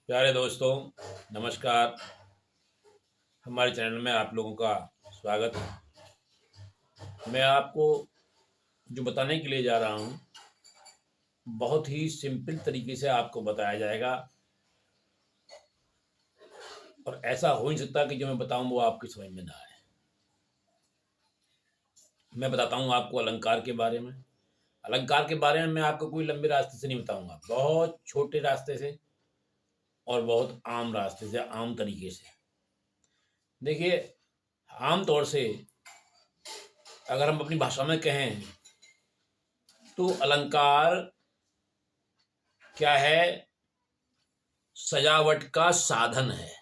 प्यारे दोस्तों, नमस्कार। हमारे चैनल में आप लोगों का स्वागत है। मैं आपको जो बताने के लिए जा रहा हूँ, बहुत ही सिंपल तरीके से आपको बताया जाएगा और ऐसा हो नहीं सकता कि जो मैं बताऊँ वो आपकी समझ में ना आए। मैं बताता हूँ आपको अलंकार के बारे में। अलंकार के बारे में मैं आपको कोई लंबे रास्ते से नहीं बताऊँगा, बहुत छोटे रास्ते से और बहुत आम रास्ते से, आम तरीके से। देखिए, आम तौर से अगर हम अपनी भाषा में कहें तो अलंकार क्या है? सजावट का साधन है।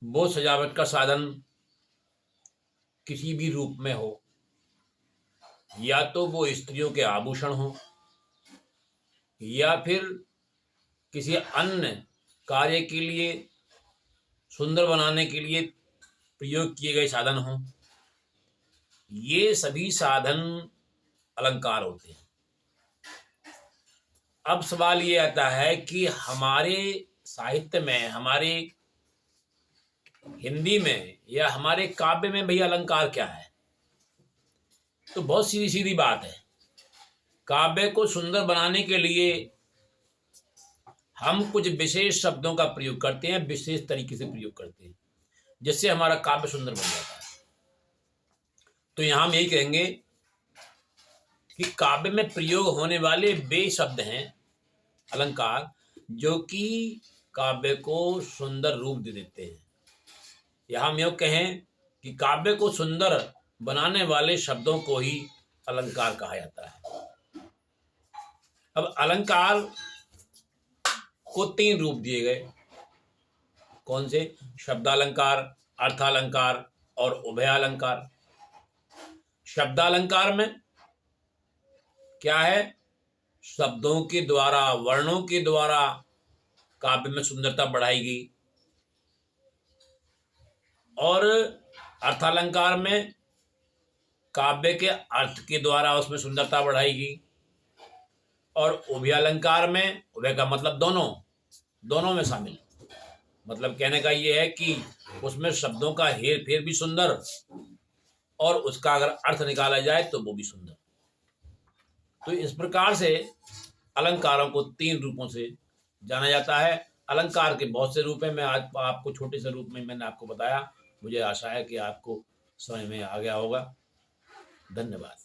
वो सजावट का साधन किसी भी रूप में हो, या तो वो स्त्रियों के आभूषण हो या फिर किसी अन्य कार्य के लिए, सुंदर बनाने के लिए प्रयोग किए गए साधन हो। ये सभी साधन अलंकार होते हैं। अब सवाल ये आता है कि हमारे साहित्य में, हमारे हिंदी में या हमारे काव्य में भैया अलंकार क्या है? तो बहुत सीधी सीधी बात है। काव्य को सुंदर बनाने के लिए हम कुछ विशेष शब्दों का प्रयोग करते हैं, विशेष तरीके से प्रयोग करते हैं, जिससे हमारा काव्य सुंदर बन जाता है। तो यहां हम यही कहेंगे कि काव्य में प्रयोग होने वाले वे शब्द हैं अलंकार, जो कि काव्य को सुंदर रूप दे देते हैं। यहां हम यह कहें कि काव्य को सुंदर बनाने वाले शब्दों को ही अलंकार कहा जाता है। अब अलंकार को तीन रूप दिए गए। कौन से? शब्दालंकार, अर्थालंकार और उभयालंकार। शब्दालंकार में क्या है? शब्दों के द्वारा, वर्णों के द्वारा काव्य में सुंदरता बढ़ाई गई। और अर्थालंकार में काव्य के अर्थ के द्वारा उसमें सुंदरता बढ़ाई गई। और उभयालंकार में, उभय का मतलब दोनों, दोनों में शामिल। मतलब कहने का ये है कि उसमें शब्दों का हेर फेर भी सुंदर, और उसका अगर अर्थ निकाला जाए तो वो भी सुंदर। तो इस प्रकार से अलंकारों को तीन रूपों से जाना जाता है। अलंकार के बहुत से रूप हैं, मैं आज आपको छोटे से रूप में मैंने आपको बताया। मुझे आशा है कि आपको समझ में आ गया होगा। धन्यवाद।